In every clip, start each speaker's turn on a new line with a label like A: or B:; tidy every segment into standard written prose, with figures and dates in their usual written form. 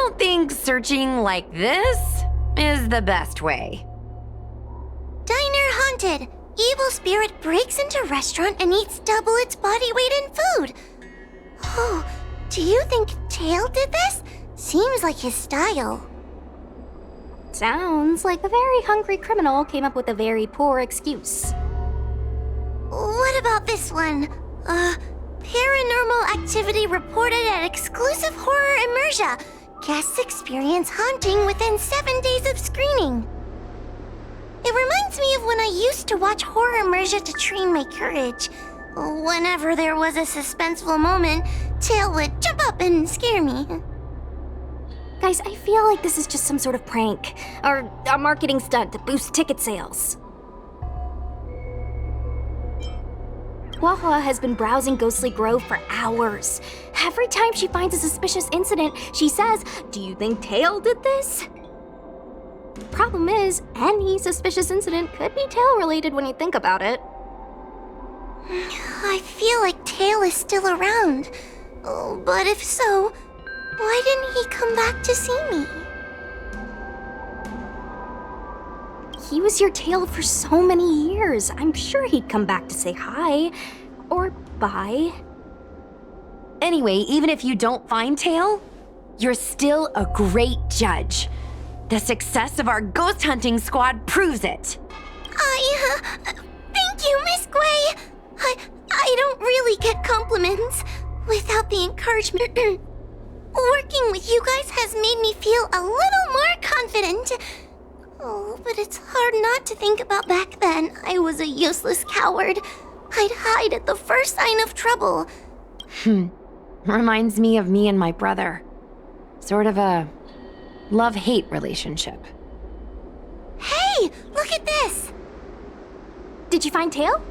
A: don't think searching like this is the best way.
B: Diner haunted. Evil spirit breaks into restaurant and eats double its body weight in food. Oh, do you think Tail did this? Seems like his style.
C: Sounds like a very hungry criminal came up with a very poor excuse.
B: What about this one? Paranormal activity reported at exclusive horror immersia. Guests experience haunting within 7 days of screening. It reminds me of when I used to watch horror immersia to train my courage. Whenever there was a suspenseful moment, Tail would jump up and scare me.
C: Guys, I feel like this is just some sort of prank, or a marketing stunt to boost ticket sales. Waha has been browsing Ghostly Grove for hours. Every time she finds a suspicious incident, she says, "Do you think Tail did this?" Problem is, any suspicious incident could be Tail-related when you think about it.
B: I feel like Tail is still around. But if so, why didn't he come back to see me?
C: He was your Tail for so many years. I'm sure he'd come back to say hi. Or bye.
A: Anyway, even if you don't find Tail, you're still a great judge. The success of our ghost hunting squad proves it.
B: Thank you, Miss Gwei. I don't really get compliments without the encouragement. Working with you guys has made me feel a little more confident. Oh, but it's hard not to think about back then. I was a useless coward. I'd hide at the first sign of trouble.
A: Reminds me of me and my brother. Sort of a love-hate relationship.
B: Hey, look at this!
C: Did you find Tail?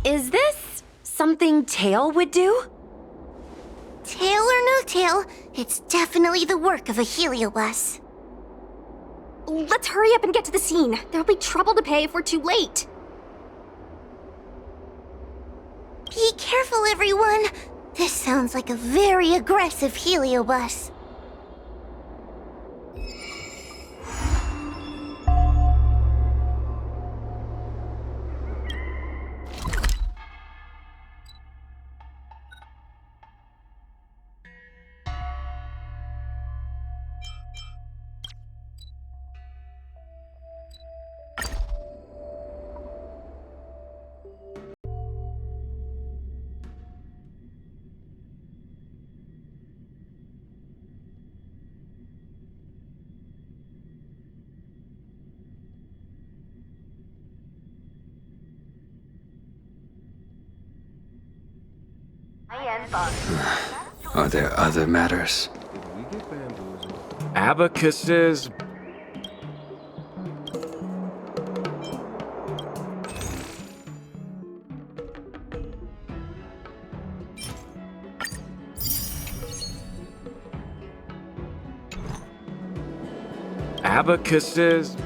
A: Is this something Tail would do?
B: Tail or no tail, it's definitely the work of a Heliobus.
C: Let's hurry up and get to the scene. There'll be trouble to pay if we're too late.
B: Be careful, everyone. This sounds like a very aggressive Heliobus.
D: Are there other matters?
E: Abacuses. Abacuses.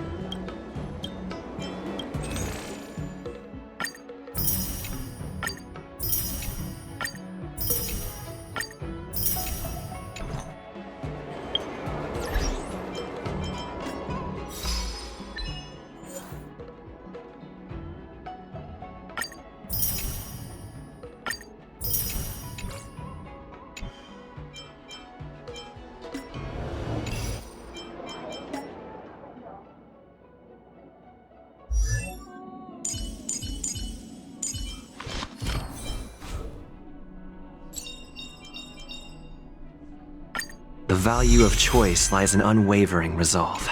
E: value of choice lies in unwavering resolve.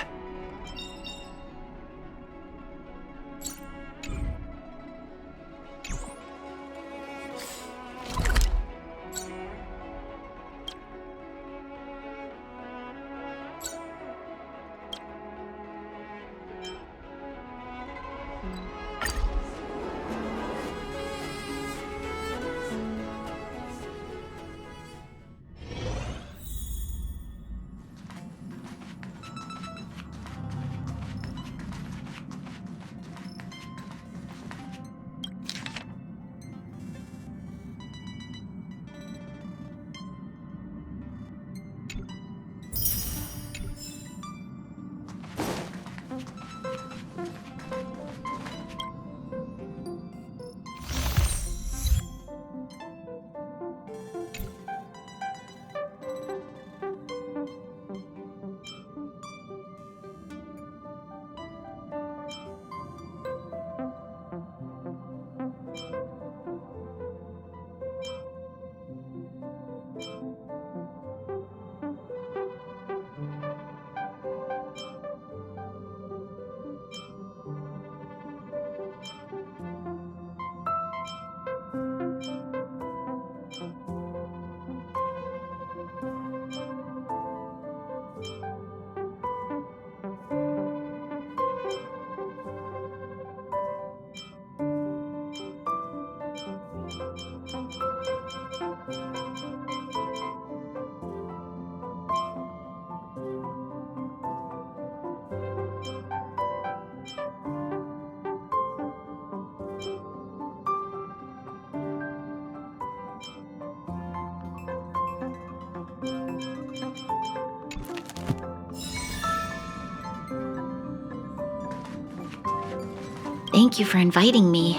B: Thank you for inviting me.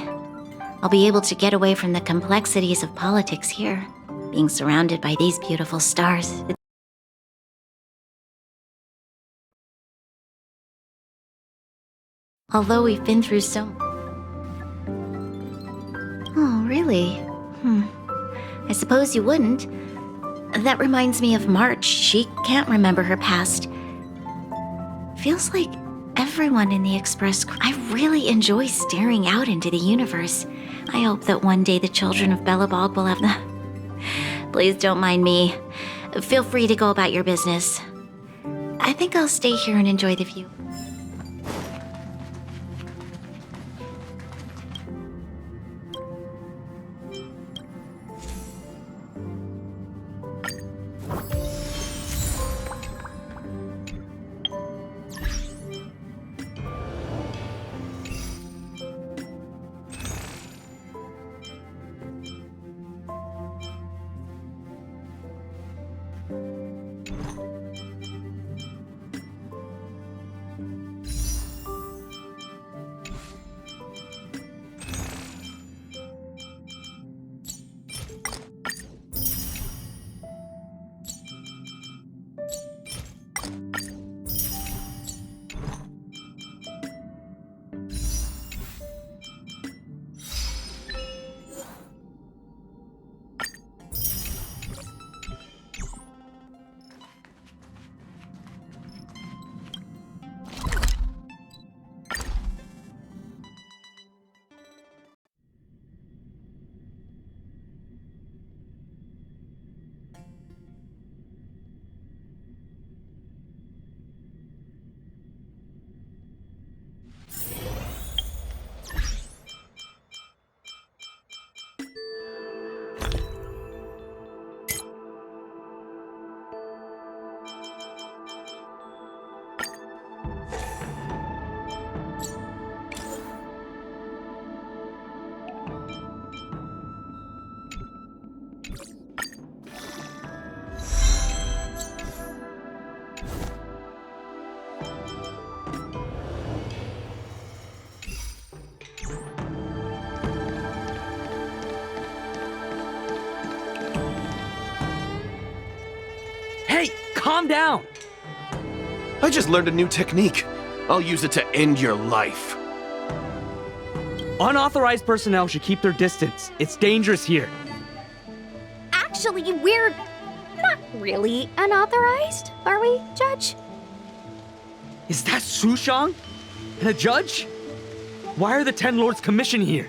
B: I'll be able to get away from the complexities of politics here, being surrounded by these beautiful stars. Although we've been through so... Oh, really? I suppose you wouldn't. That reminds me of March. She can't remember her past. Feels like everyone in the Express... I really enjoy staring out into the universe. I hope that one day the children of Bellabog will have the... Please don't mind me. Feel free to go about your business. I think I'll stay here and enjoy the view.
F: Hey, calm down!
G: I just learned a new technique. I'll use it to end your life.
F: Unauthorized personnel should keep their distance. It's dangerous here.
C: Actually, we're not Really unauthorized, are we, Judge?
F: Is that Sushang? And a judge? Why are the 10 Lords Commission here?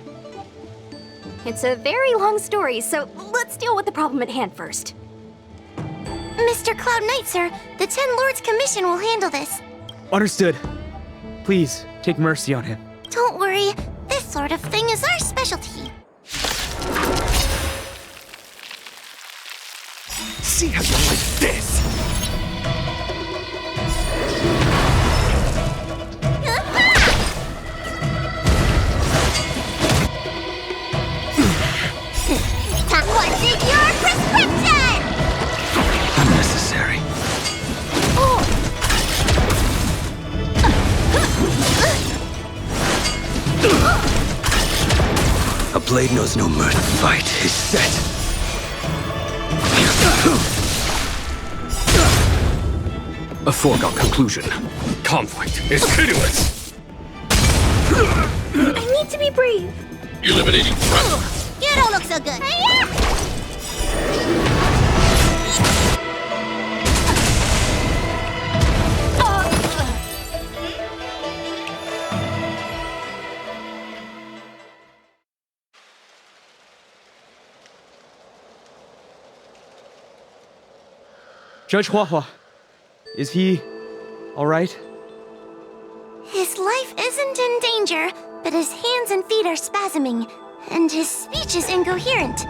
C: It's a very long story, so let's deal with the problem at hand first.
B: Mr. Cloud Knight, sir, the 10 Lords Commission will handle this.
F: Understood. Please, take mercy on him.
B: Don't worry, this sort of thing is our specialty.
G: See how you like this?
B: What's in your prescription?
D: Unnecessary. A blade knows no mercy. Fight is set.
H: A foregone conclusion. Conflict is pitiless.
C: I need to be brave.
H: Eliminating threat.
B: You don't look so good.
F: Judge Huahua, is he alright?
B: His life isn't in danger, but his hands and feet are spasming, and his speech is incoherent.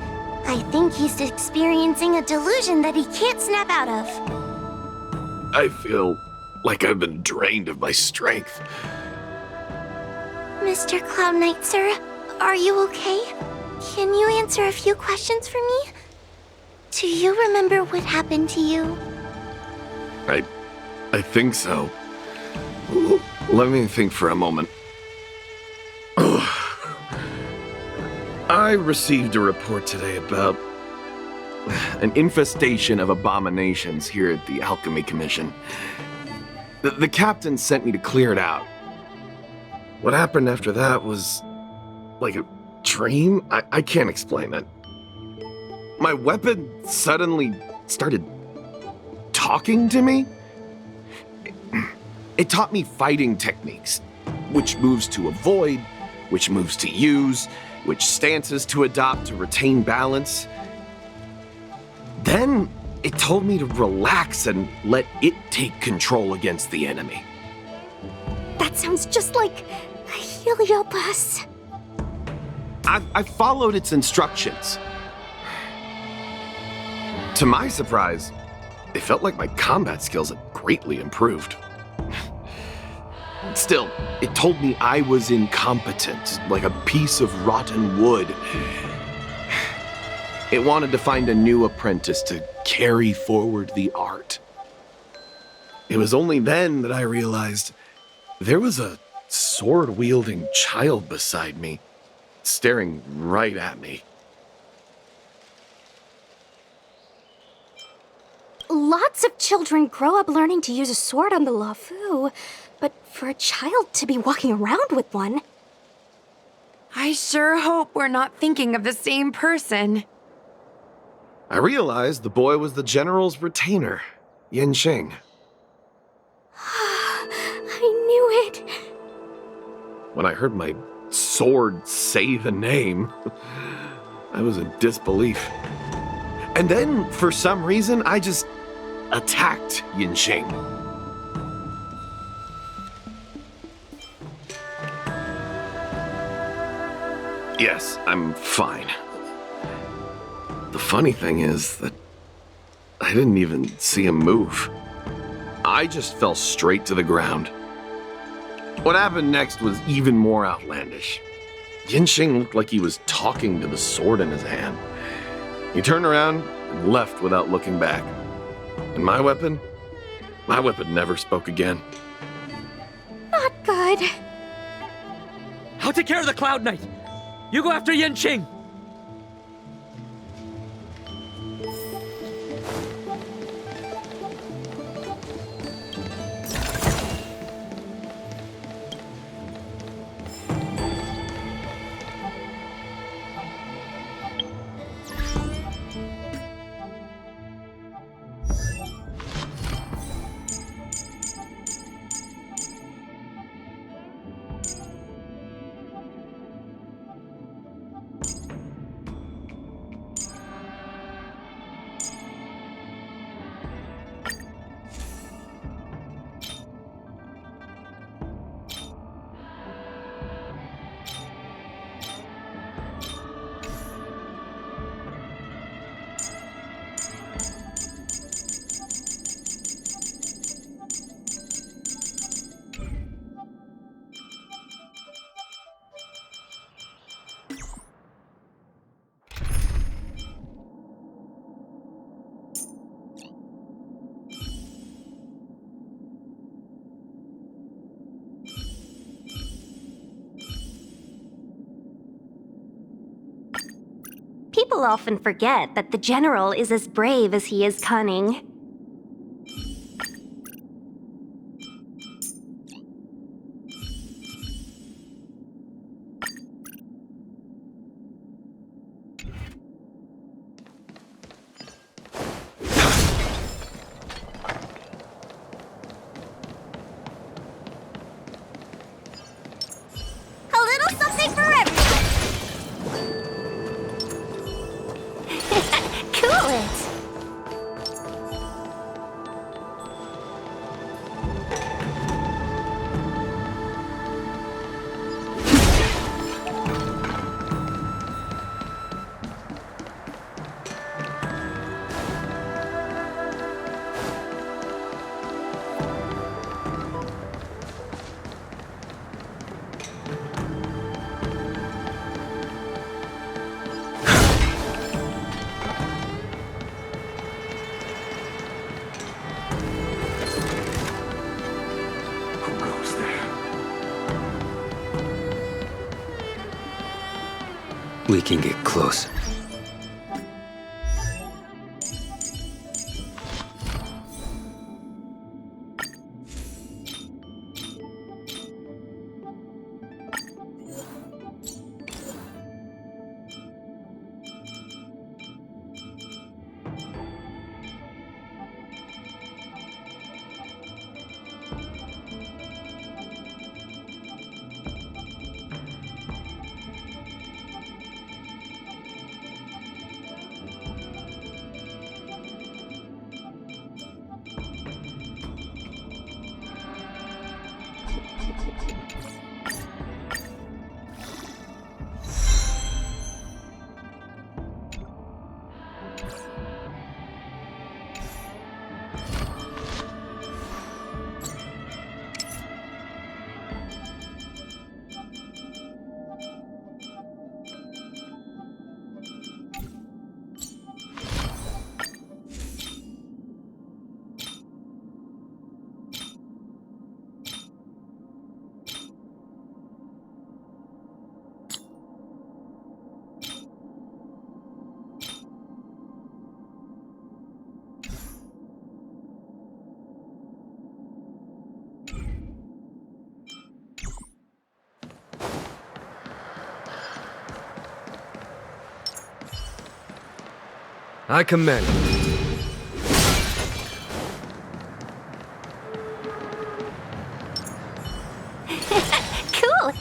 B: I think he's experiencing a delusion that he can't snap out of.
G: I feel like I've been drained of my strength.
B: Mr. Cloud Knight, sir, are you okay? Can you answer a few questions for me? Do you remember what happened to you?
G: I think so. Let me think for a moment. I received a report today about an infestation of abominations here at the Alchemy Commission. The captain sent me to clear it out. What happened after that was like a dream? I can't explain it. My weapon suddenly started talking to me. It taught me fighting techniques, which moves to avoid, which moves to use, which stances to adopt to retain balance. Then it told me to relax and let it take control against the enemy.
C: That sounds just like Heliobus.
G: I followed its instructions. To my surprise, it felt like my combat skills had greatly improved. Still, it told me I was incompetent, like a piece of rotten wood. It wanted to find a new apprentice to carry forward the art. It was only then that I realized there was a sword-wielding child beside me, staring right at me.
C: Lots of children grow up learning to use a sword on the Lafu, but for a child to be walking around with one...
A: I sure hope we're not thinking of the same person.
G: I realized the boy was the general's retainer, Yin Shing.
C: I knew it.
G: When I heard my sword say the name, I was in disbelief. And then, for some reason, I just attacked Yin Shing. Yes, I'm fine. The funny thing is that I didn't even see him move. I just fell straight to the ground. What happened next was even more outlandish. Yin Shing looked like he was talking to the sword in his hand. He turned around and left without looking back. And my weapon never spoke again.
C: Not good.
F: I'll take care of the Cloud Knight. You go after Yen Qing.
C: People often forget that the general is as brave as he is cunning.
B: A little something for everyone!
C: Cool it!
D: Who goes there? We can get close.
H: I commend.
C: Cool!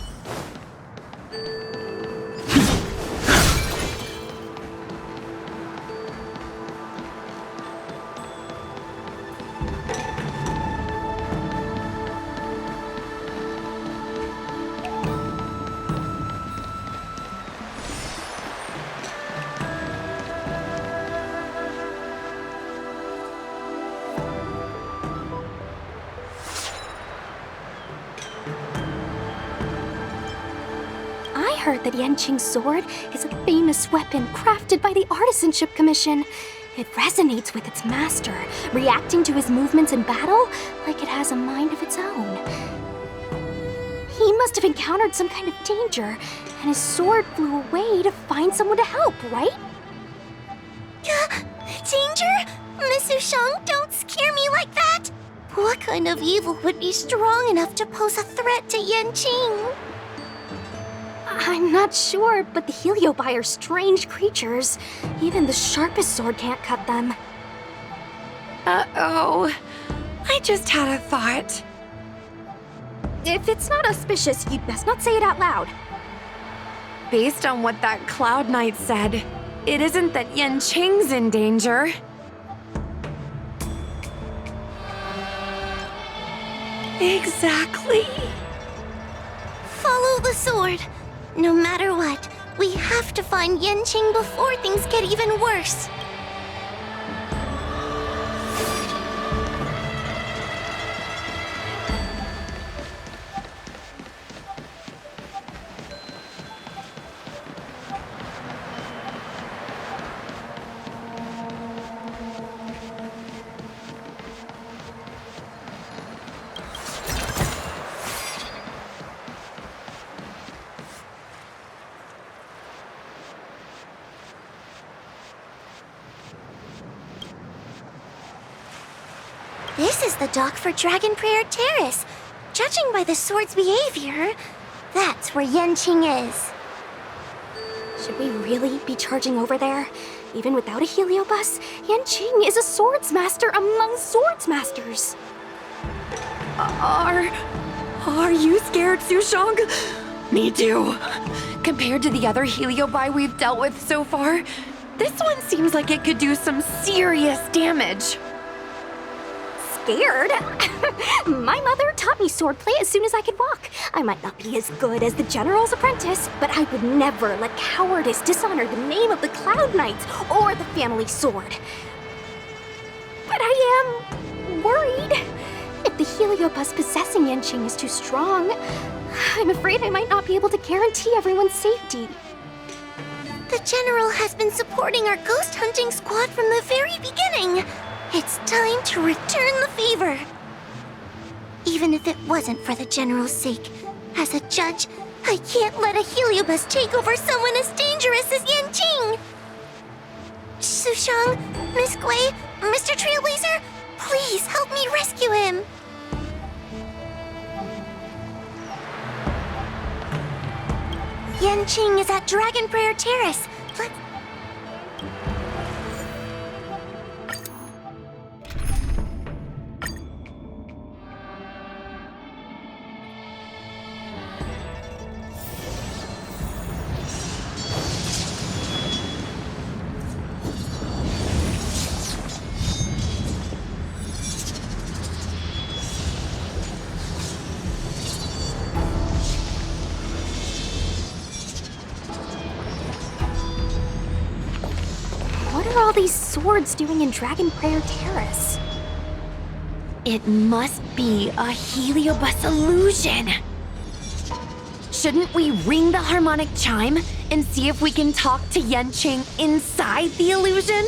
C: I heard that Yanqing's sword is a famous weapon crafted by the Artisanship Commission. It resonates with its master, reacting to his movements in battle like it has a mind of its own. He must have encountered some kind of danger, and his sword flew away to find someone to help, right?
B: Danger? Miss Ushang, don't scare me like that! What kind of evil would be strong enough to pose a threat to Yanqing?
C: I'm not sure, but the Heliobie are strange creatures. Even the sharpest sword can't cut them.
A: Uh-oh. I just had a thought.
C: If it's not auspicious, you'd best not say it out loud.
A: Based on what that Cloud Knight said, it isn't that Yanqing's in danger. Exactly.
B: Follow the sword. No matter what, we have to find Yanqing before things get even worse. This is the dock for Dragon Prayer Terrace. Judging by the sword's behavior, that's where Yanqing is.
C: Should we really be charging over there? Even without a Heliobus, Yanqing is a swords master among swords masters.
A: Are you scared, Sushong? Me too. Compared to the other Heliobi we've dealt with so far, this one seems like it could do some serious damage.
C: Scared? My mother taught me swordplay as soon as I could walk. I might not be as good as the General's apprentice, but I would never let cowardice dishonor the name of the Cloud Knights or the family sword. But I am worried. If the Heliobus possessing Yanqing is too strong, I'm afraid I might not be able to guarantee everyone's safety.
B: The General has been supporting our ghost hunting squad from the very beginning. It's time to return the favor. Even if it wasn't for the General's sake, as a judge, I can't let a Heliobus take over someone as dangerous as Yanqing. Sushong, Miss Gui, Mr. Trailblazer, please help me rescue him. Yanqing is at Dragon Prayer Terrace. Let's...
C: What are all these swords doing in Dragon Prayer Terrace?
A: It must be a Heliobus illusion. Shouldn't we ring the harmonic chime and see if we can talk to Yanqing inside the illusion?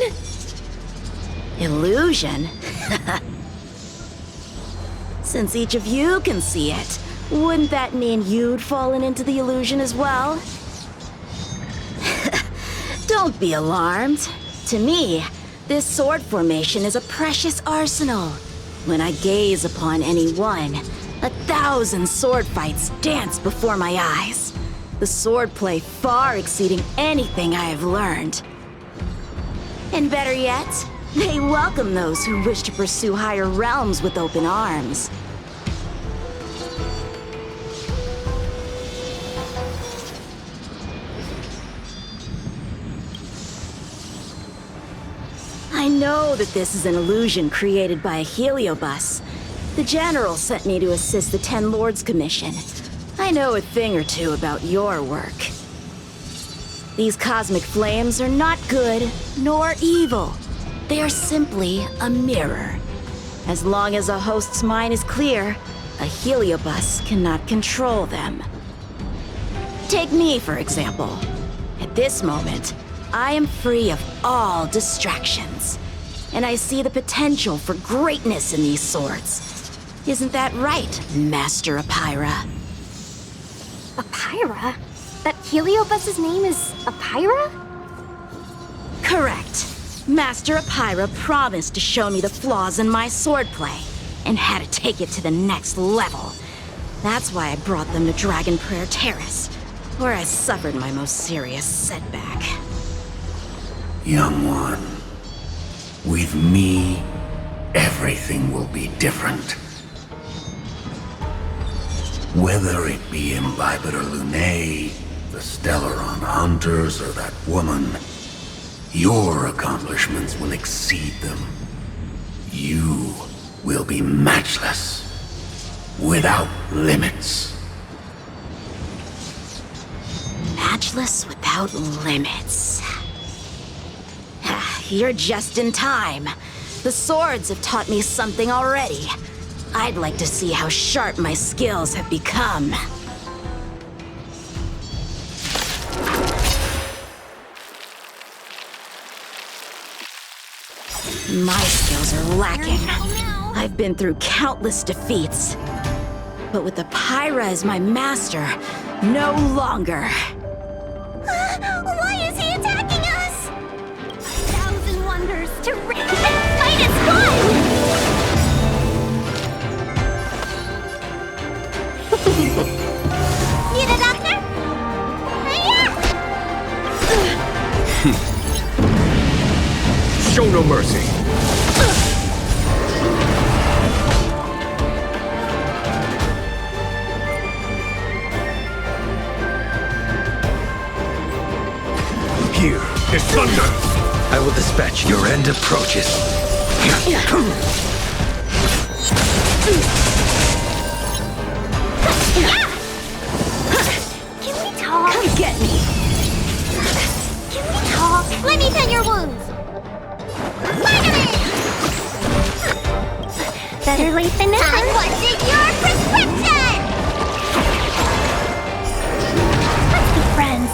I: Illusion? Since each of you can see it, wouldn't that mean you'd fallen into the illusion as well? Don't be alarmed. To me, this sword formation is a precious arsenal. When I gaze upon any one, 1,000 sword fights dance before my eyes. The swordplay far exceeding anything I have learned. And better yet, they welcome those who wish to pursue higher realms with open arms. I know that this is an illusion created by a Heliobus. The General sent me to assist the Ten Lords Commission. I know a thing or two about your work. These cosmic flames are not good nor evil. They are simply a mirror. As long as a host's mind is clear, a Heliobus cannot control them. Take me, for example. At this moment, I am free of all distractions, and I see the potential for greatness in these swords. Isn't that right, Master Apira?
C: Apira? That Heliobus's name is Apira?
I: Correct. Master Apira promised to show me the flaws in my swordplay, and had to take it to the next level. That's why I brought them to Dragon Prayer Terrace, where I suffered my most serious setback.
J: Young one, with me, everything will be different. Whether it be Imbibitor Lunae, the Stellaron Hunters, or that woman, your accomplishments will exceed them. You will be matchless, without limits.
I: Matchless without limits. You're just in time. The swords have taught me something already. I'd like to see how sharp my skills have become. My skills are lacking. I've been through countless defeats. But with Apira as my master, no longer.
B: Why is he attacking us? 1,000 wonders to fight is fun! Need a doctor? Yeah!
H: Show no mercy. Here is thunder.
D: I will dispatch. Your end approaches.
B: Can we talk?
I: Come get me.
B: Can we talk? Let me tend your wounds. Spider-Man!
C: Better late than never.
B: And what's in your prescription?
C: Let's be friends.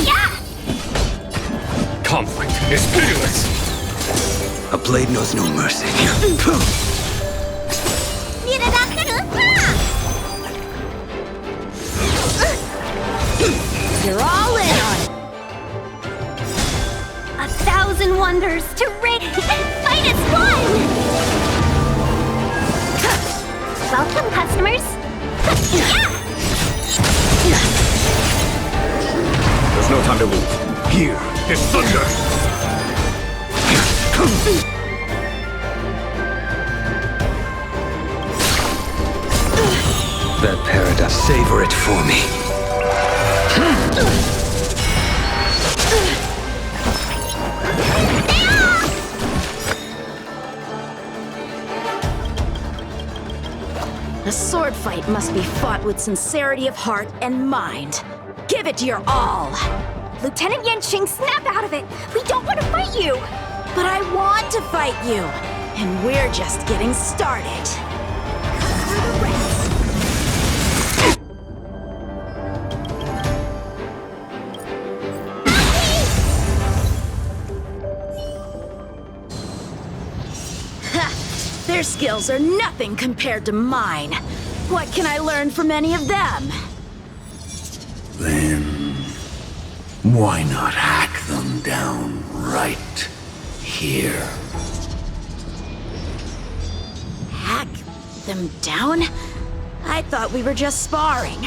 B: Yeah!
H: Conflict is pitiless.
D: A blade knows no mercy.
B: Need a doctor?
C: You're all in on it. 1,000 wonders to ring.
B: Fight is one!
C: Welcome, customers.
B: Yeah!
H: There's no time to lose. Here is thunder.
D: That paradox. Savor it for me.
I: A sword fight must be fought with sincerity of heart and mind. Give it your all.
C: Lieutenant Yanqing, snap out of it. We don't want to fight you.
I: But I want to fight you, and we're just getting started. Cover the rest. Ha! Their skills are nothing compared to mine. What can I learn from any of them?
J: Then why not hack them down right here?
I: Hack them down? I thought we were just sparring.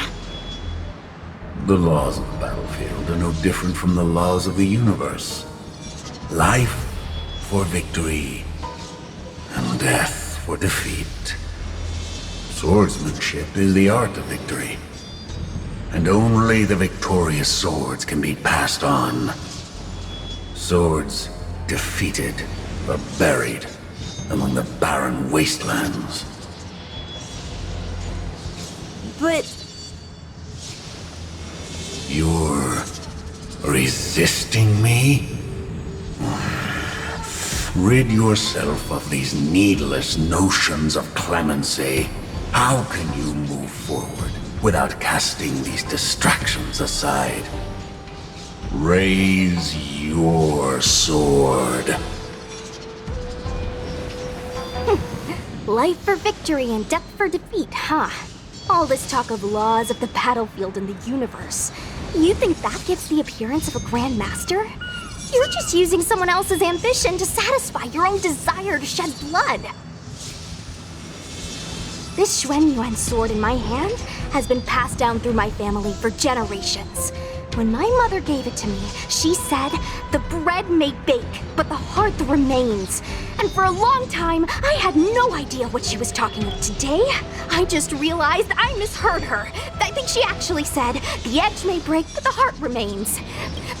J: The laws of the battlefield are no different from the laws of the universe. Life for victory, and death for defeat. Swordsmanship is the art of victory, and only the victorious swords can be passed on. Swords defeated are buried among the barren wastelands.
I: But
J: You're resisting me? Rid yourself of these needless notions of clemency. How can you move forward without casting these distractions aside? Raise your sword.
C: Life for victory and death for defeat, huh? All this talk of laws of the battlefield and the universe. You think that gives the appearance of a Grand Master? You're just using someone else's ambition to satisfy your own desire to shed blood. This Xuanyuan sword in my hand has been passed down through my family for generations. When my mother gave it to me, she said, the bread may bake, but the heart remains. And for a long time, I had no idea what she was talking about. Today, I just realized I misheard her. I think she actually said, the edge may break, but the heart remains.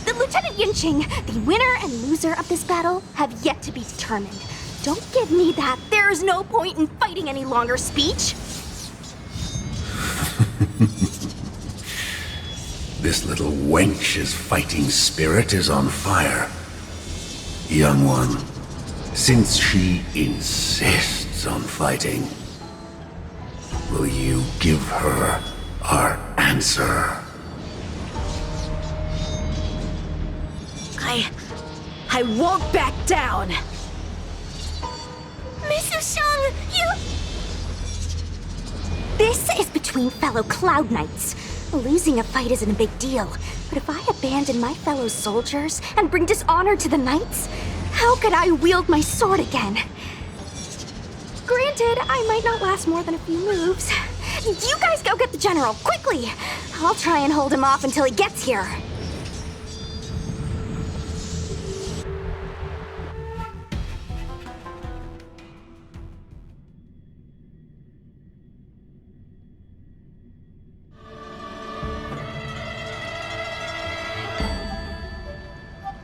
C: The Lieutenant Yanqing, the winner and loser of this battle, have yet to be determined. Don't give me that "there's no point in fighting any longer" speech.
J: This little wench's fighting spirit is on fire. Young one, since she insists on fighting, will you give her our answer?
I: I won't back down!
B: Mrs. Shang, you...
C: This is between fellow Cloud Knights. Losing a fight isn't a big deal, but if I abandon my fellow soldiers and bring dishonor to the Knights, how could I wield my sword again? Granted, expected, I might not last more than a few moves. You guys go get the general, quickly! I'll try and hold him off until he gets here.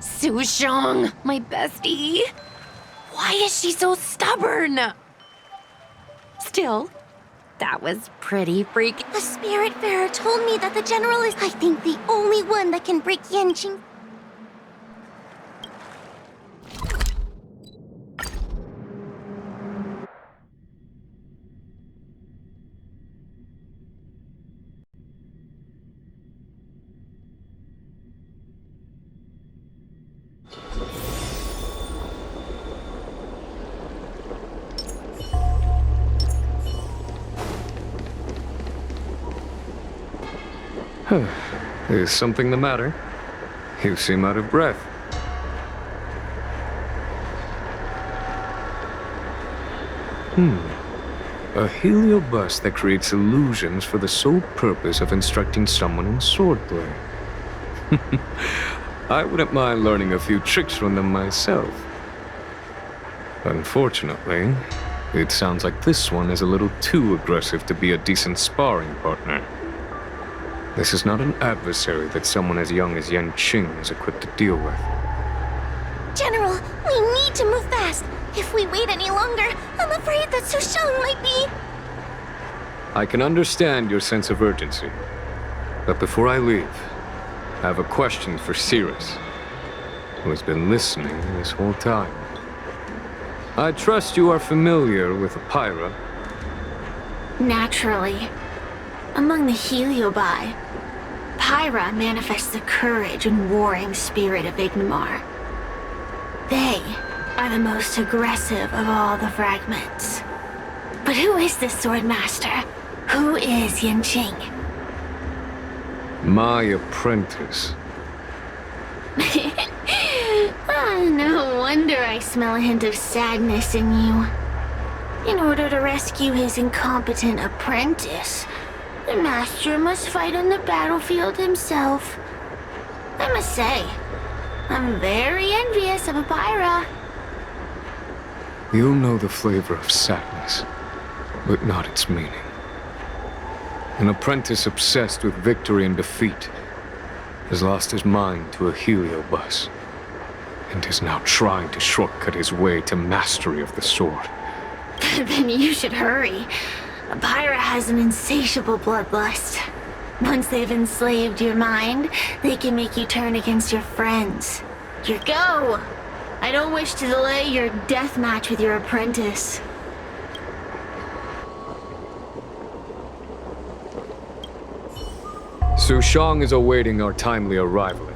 A: Sushong, my bestie. Why is she so stubborn? Still, that was pretty freaky.
B: The Spiritfarer told me that the General is, I think, the only one that can break Yanqing.
K: Is something the matter? You seem out of breath. A heliobus that creates illusions for the sole purpose of instructing someone in swordplay. I wouldn't mind learning a few tricks from them myself. Unfortunately, it sounds like this one is a little too aggressive to be a decent sparring partner. This is not an adversary that someone as young as Yanqing is equipped to deal with.
B: General, we need to move fast. If we wait any longer, I'm afraid that Sushang might be...
K: I can understand your sense of urgency. But before I leave, I have a question for Cirrus, who has been listening this whole time. I trust you are familiar with Pyra.
L: Naturally. Among the Heliobi, Pyra manifests the courage and warring spirit of Ignomar. They are the most aggressive of all the fragments. But who is this swordmaster? Who is Yanqing?
K: My apprentice.
L: No wonder I smell a hint of sadness in you. In order to rescue his incompetent apprentice, the master must fight on the battlefield himself. I must say, I'm very envious of Pyra.
K: You'll know the flavor of sadness, but not its meaning. An apprentice obsessed with victory and defeat has lost his mind to a heliobus, and is now trying to shortcut his way to mastery of the sword.
L: Then you should hurry. Pyra has an insatiable bloodlust. Once they've enslaved your mind, they can make you turn against your friends. Your go! I don't wish to delay your death match with your apprentice.
K: Sushang is awaiting our timely arrival.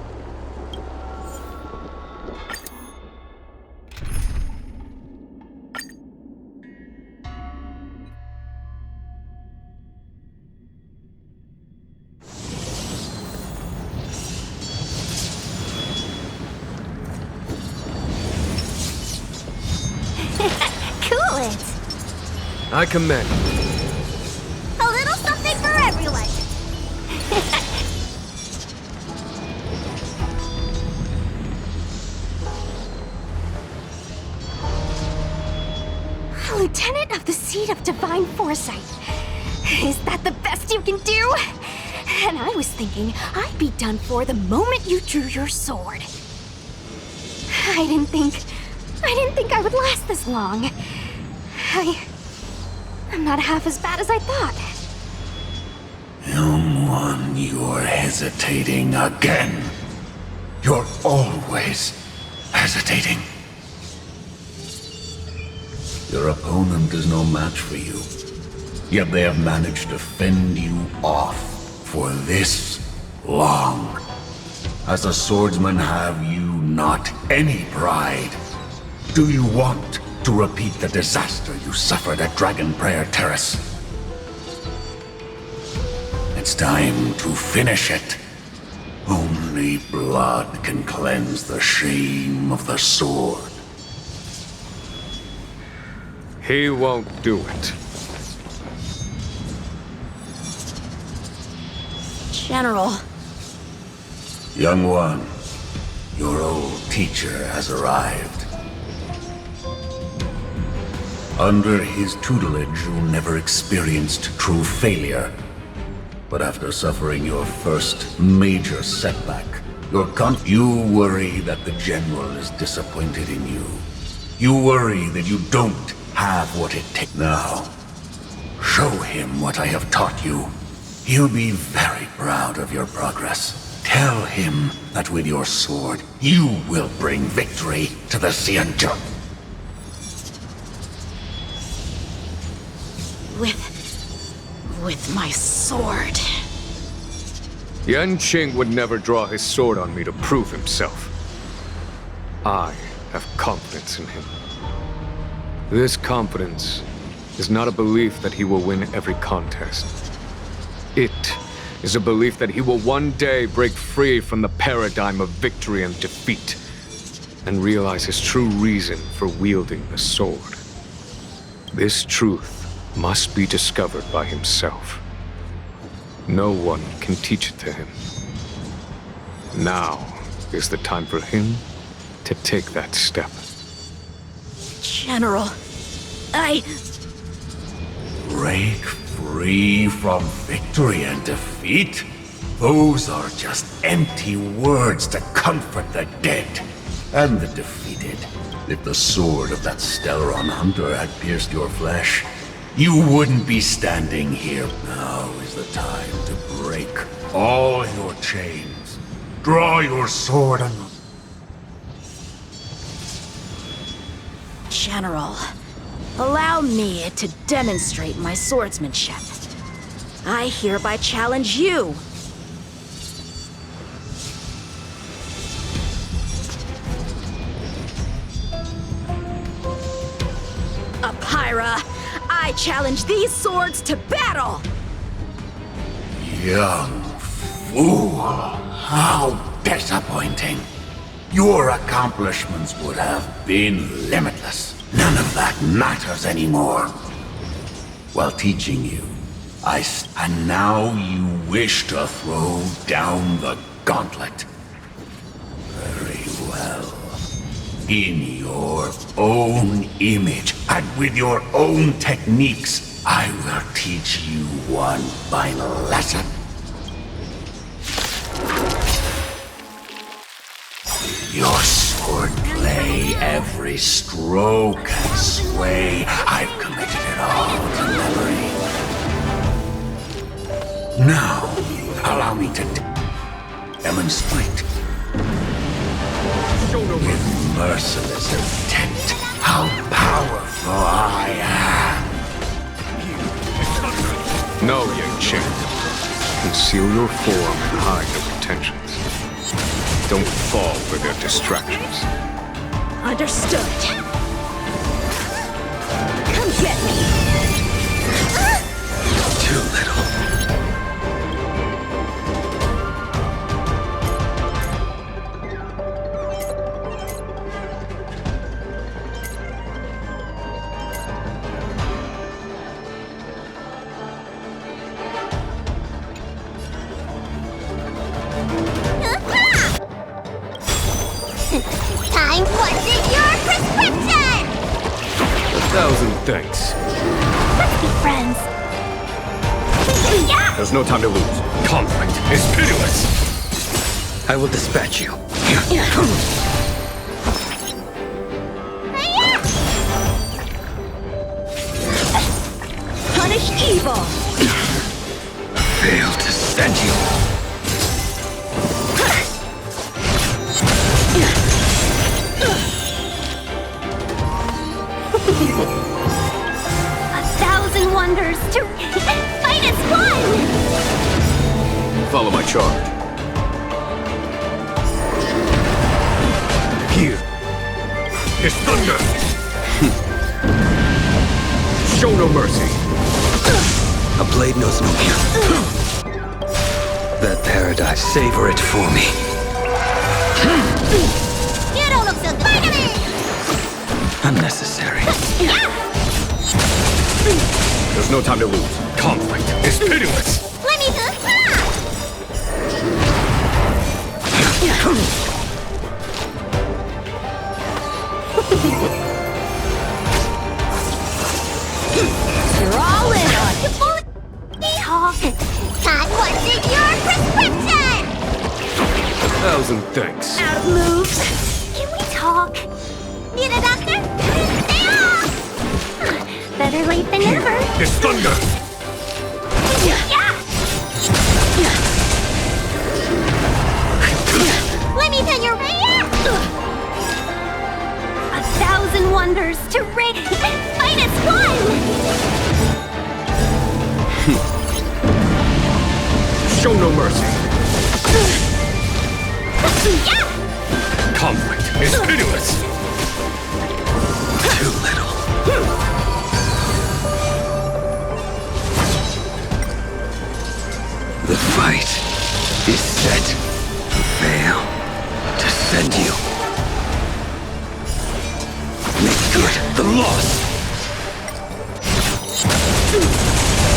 K: I commend.
B: A little something for everyone.
C: A lieutenant of the seat of divine foresight. Is that the best you can do? And I was thinking I'd be done for the moment you drew your sword. I didn't think I would last this long. I'm not half as bad as I thought.
J: Young one, you're hesitating again. You're always hesitating. Your opponent is no match for you. Yet they have managed to fend you off for this long. As a swordsman, have you not any pride? Do you want to repeat the disaster you suffered at Dragon Prayer Terrace? It's time to finish it. Only blood can cleanse the shame of the sword.
K: He won't do it.
I: General.
J: Young one, your old teacher has arrived. Under his tutelage, you never experienced true failure. But after suffering your first major setback, you worry that the General is disappointed in you. You worry that you don't have what it takes. Now, show him what I have taught you. He'll be very proud of your progress. Tell him that with your sword, you will bring victory to the Xianzhou.
I: With my sword.
K: Yanqing would never draw his sword on me to prove himself. I have confidence in him. This confidence is not a belief that he will win every contest. It is a belief that he will one day break free from the paradigm of victory and defeat, and realize his true reason for wielding the sword. This truth must be discovered by himself. No one can teach it to him. Now is the time for him to take that step.
I: General,
J: Break free from victory and defeat? Those are just empty words to comfort the dead and the defeated. If the sword of that Stellaron hunter had pierced your flesh, you wouldn't be standing here. Now is the time to break all your chains. Draw your sword and...
I: General, allow me to demonstrate my swordsmanship. I hereby challenge you. Apyra, I challenge these swords to battle!
J: Young fool! How disappointing! Your accomplishments would have been limitless. None of that matters anymore. While teaching you, and now you wish to throw down the gauntlet. Very well. In your own image, and with your own techniques, I will teach you one final lesson. Your swordplay, every stroke and sway, I've committed it all to memory. Now, allow me to demonstrate. With merciless intent, how powerful I am.
K: No, Yanqing. Conceal your form and hide your intentions. Don't fall for their distractions.
I: Understood. Come get me.
D: Too little.
B: Time what's in your prescription?
K: 1,000 thanks.
B: Let's be friends.
H: There's no time to lose. Conflict is pitiless.
D: I will dispatch you.
I: Punish evil.
D: Failed to send you.
B: 1,000 wonders to minus one!
G: Follow my charge.
H: Here is thunder. Show no mercy.
D: A blade knows no fear. That paradise, savor it for me.
B: You don't look so good.
D: Unnecessary.
H: There's no time to lose. Conflict is pitiless.
B: Let me do
C: You're all in on it.
B: talk. God, what's in your prescription?
K: 1,000 thanks.
C: Out of moves.
B: Can we talk? Need a doctor? Stay off! Better late than never.
H: It's thunder.
B: Let me tell you,
C: 1,000 wonders to rig
B: minus one!
H: Show no mercy. Conflict is pitiless.
D: Too little. The fight is set. Fail to send you. Make good the loss.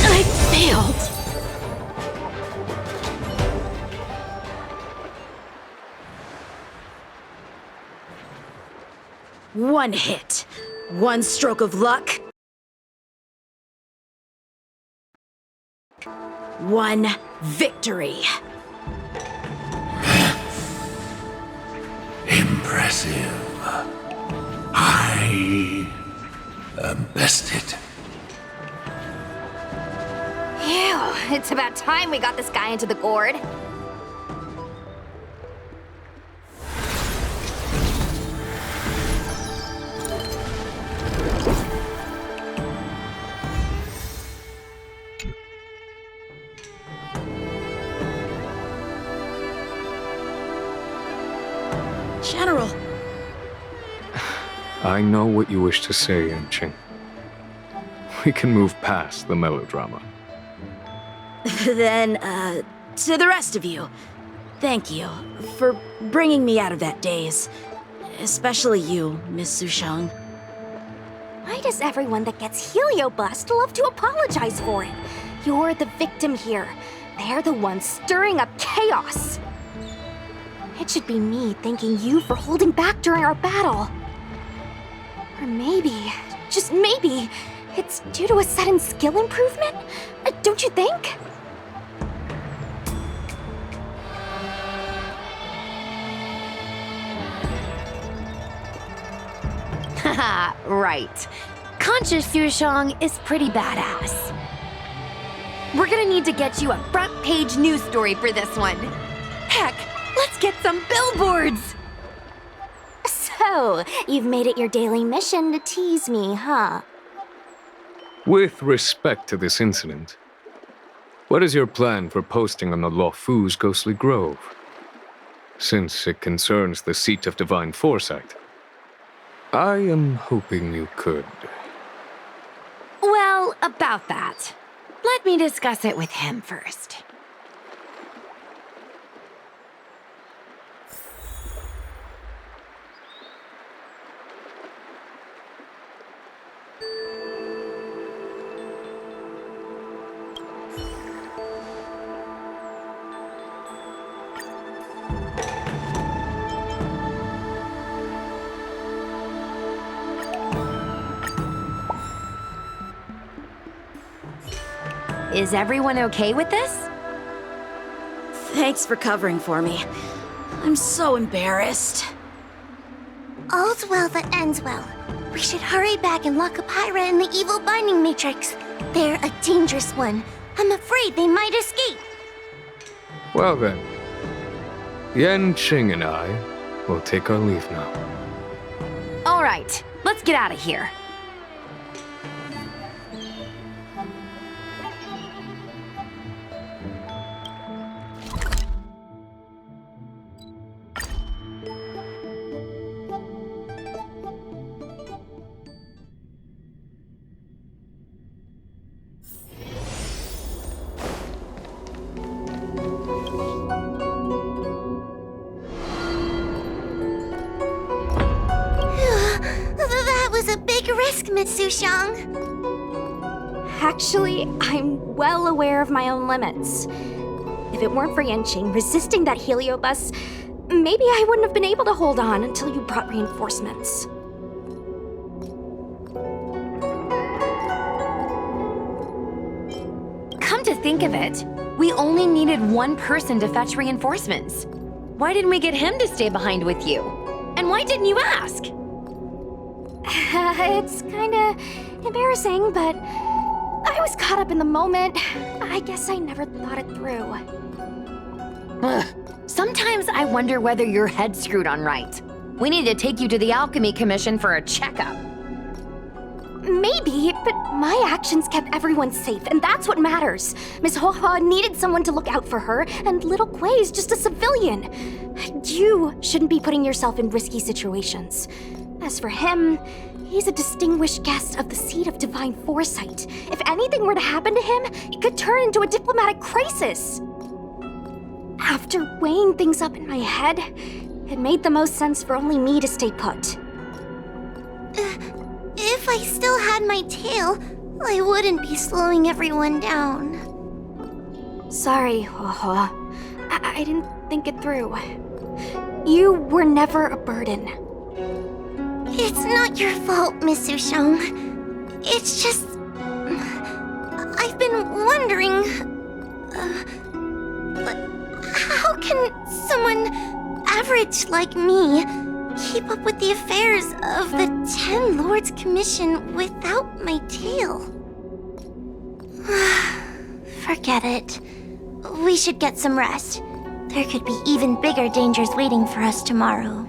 A: I failed.
I: One hit. One stroke of luck. One victory.
J: Impressive. I am bested.
C: Ew, it's about time we got this guy into the gourd.
I: General.
K: I know what you wish to say, Yanqing. We can move past the melodrama.
I: Then, to the rest of you, thank you for bringing me out of that daze. Especially you, Miss Sushang.
C: Why does everyone that gets Heliobust love to apologize for it? You're the victim here. They're the ones stirring up chaos. It should be me thanking you for holding back during our battle. Or maybe, just maybe, it's due to a sudden skill improvement? Don't you think?
A: Haha, right. Conscious Sushang is pretty badass. We're gonna need to get you a front page news story for this one. Heck, let's get some billboards!
C: So, you've made it your daily mission to tease me, huh?
K: With respect to this incident, what is your plan for posting on the Luofu's Ghostly Grove? Since it concerns the seat of divine foresight, I am hoping you could.
A: Well, about that. Let me discuss it with him first. Is everyone okay with this?
I: Thanks for covering for me. I'm so embarrassed.
B: All's well that ends well. We should hurry back and lock up Hyra in the evil binding matrix. They're a dangerous one. I'm afraid they might escape.
K: Well then, Yanqing and I will take our leave now.
A: All right, let's get out of here.
B: That was a big risk, Miss Sushang.
C: Actually, I'm well aware of my own limits. If it weren't for Yanqing resisting that heliobus, maybe I wouldn't have been able to hold on until you brought reinforcements.
A: Come to think of it, we only needed one person to fetch reinforcements. Why didn't we get him to stay behind with you? And why didn't you ask?
C: It's kinda embarrassing, but I was caught up in the moment. I guess I never thought it through.
A: Ugh. Sometimes I wonder whether your head's screwed on right. We need to take you to the Alchemy Commission for a checkup.
C: Maybe, but my actions kept everyone safe, and that's what matters. Miss MiHoYo needed someone to look out for her, and little Kuei's just a civilian. You shouldn't be putting yourself in risky situations. As for him, he's a distinguished guest of the Seat of Divine Foresight. If anything were to happen to him, it could turn into a diplomatic crisis. After weighing things up in my head, it made the most sense for only me to stay put.
B: If I still had my tail, I wouldn't be slowing everyone down.
C: Sorry, MiHoYo. I didn't think it through. You were never a burden.
B: It's not your fault, Miss Sushong. It's just... I've been wondering... how can someone average like me keep up with the affairs of the Ten Lords Commission without my tail? Forget it. We should get some rest. There could be even bigger dangers waiting for us tomorrow.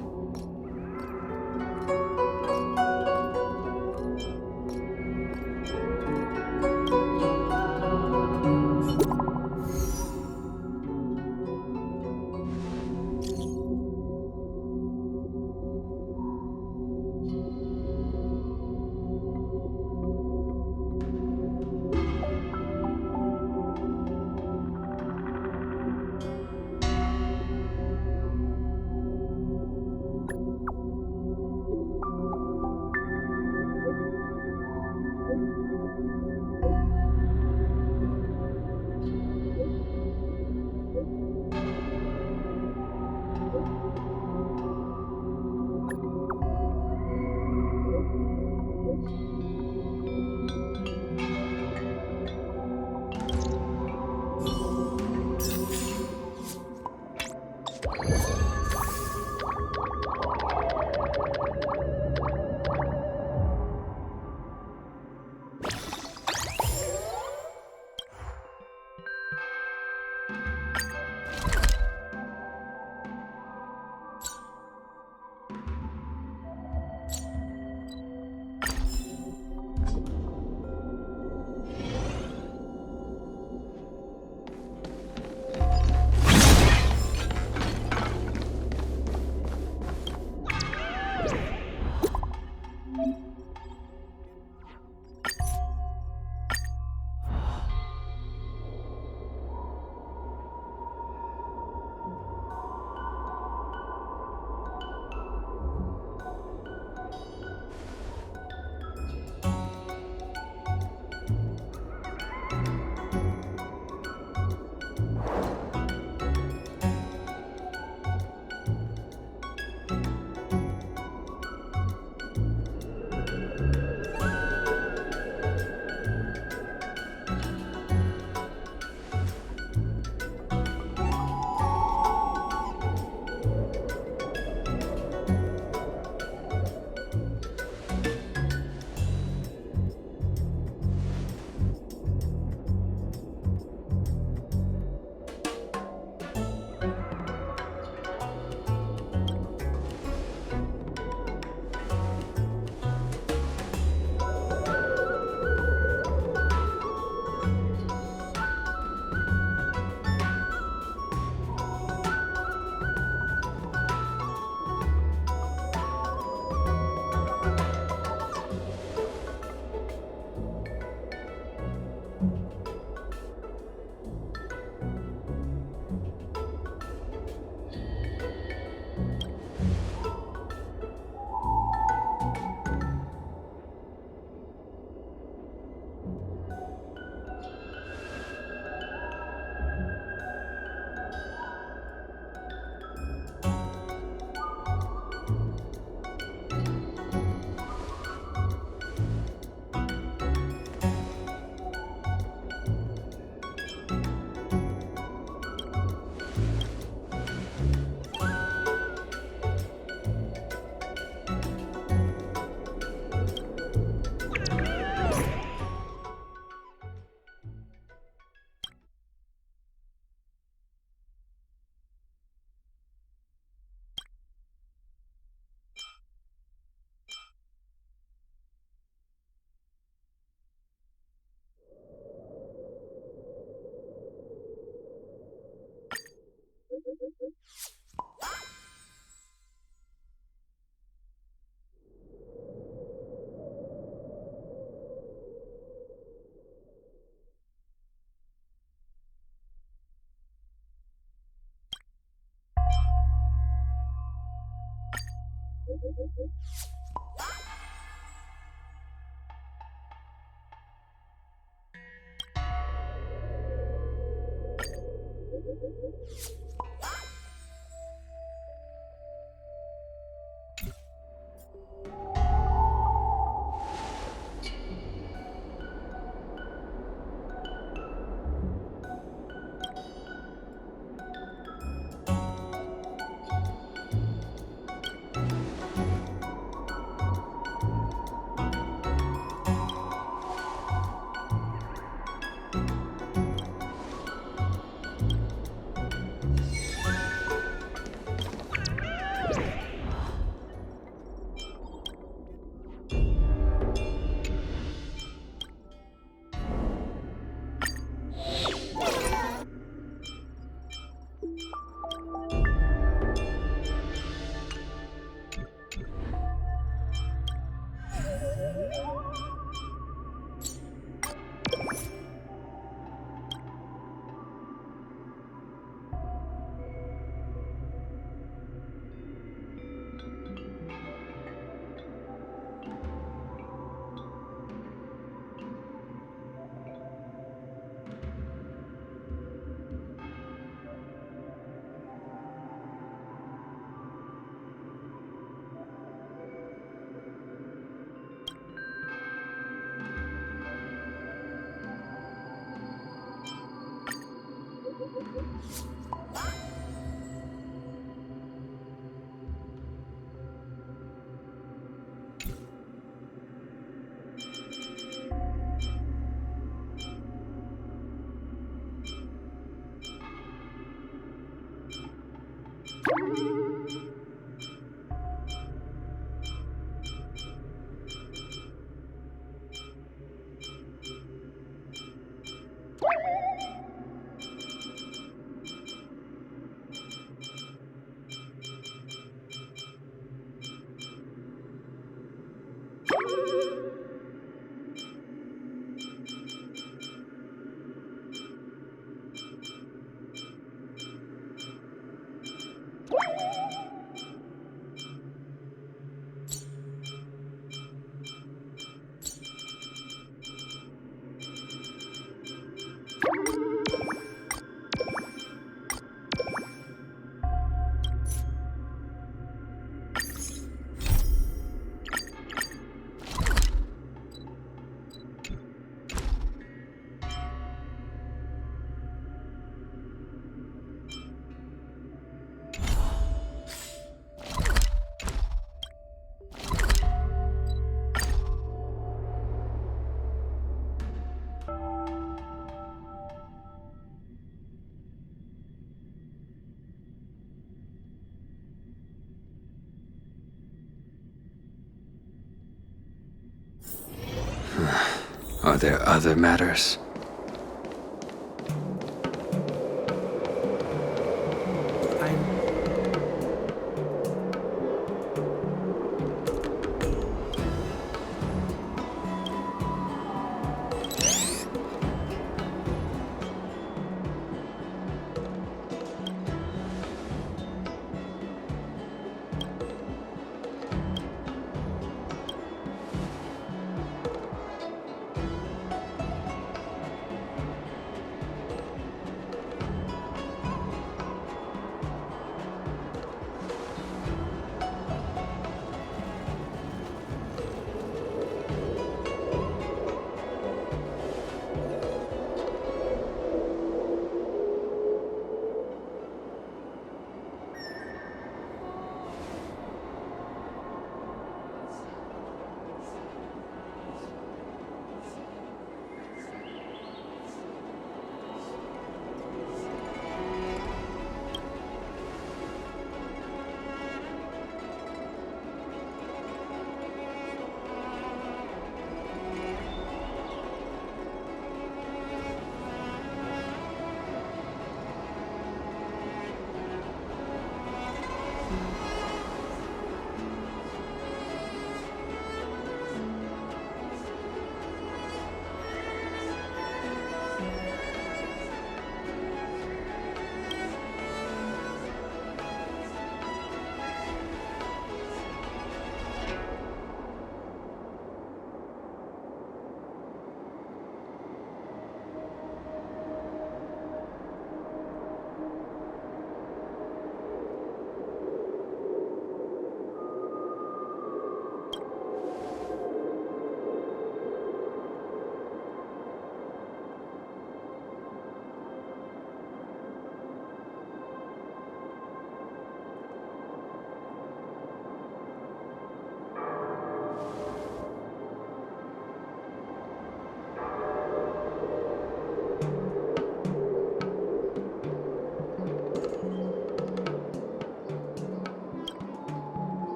D: Are there other matters?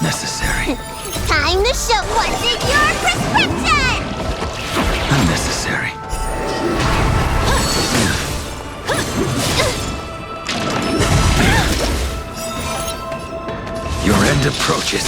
D: Unnecessary.
B: Time to show what's in your prescription!
D: Unnecessary. Your end approaches.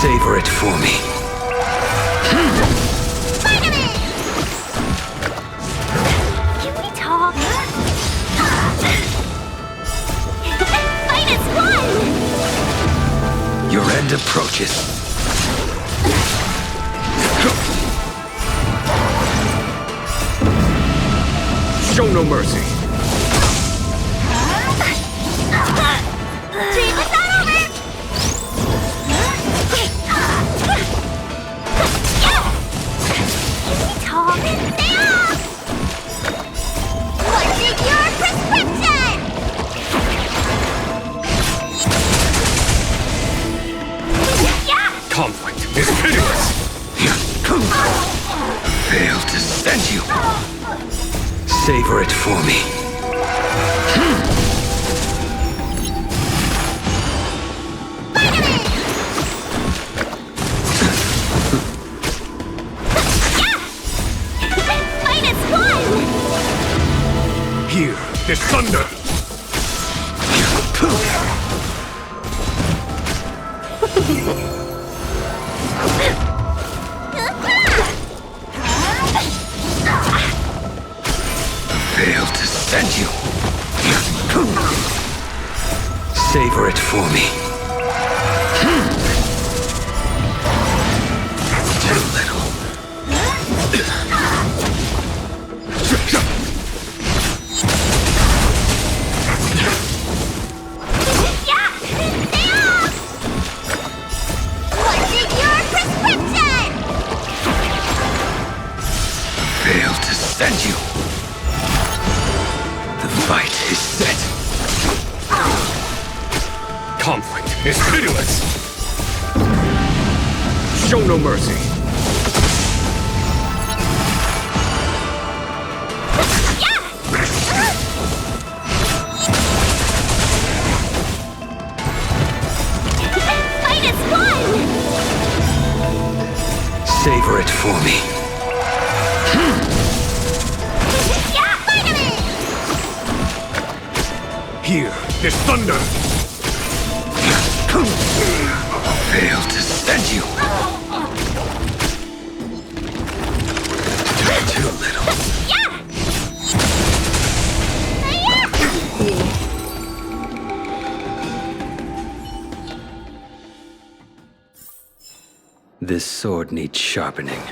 D: Savor it for me. approaches.
H: Show no mercy.
B: Dream is not over!
C: Talk.
B: Stay off! What's in your prescription?
H: Conflict is hideous.
D: Failed to send you. Savor it for me.
H: Here is thunder.
D: Failed to send you. Savor it for me. Too little.
B: What's in your prescription?
D: Failed to send you. The fight is set.
H: Conflict is pitiless. Show no mercy.
B: Fight is won!
D: Savor it for me.
H: Here is thunder.
D: Failed to send you. Too little. This sword needs sharpening.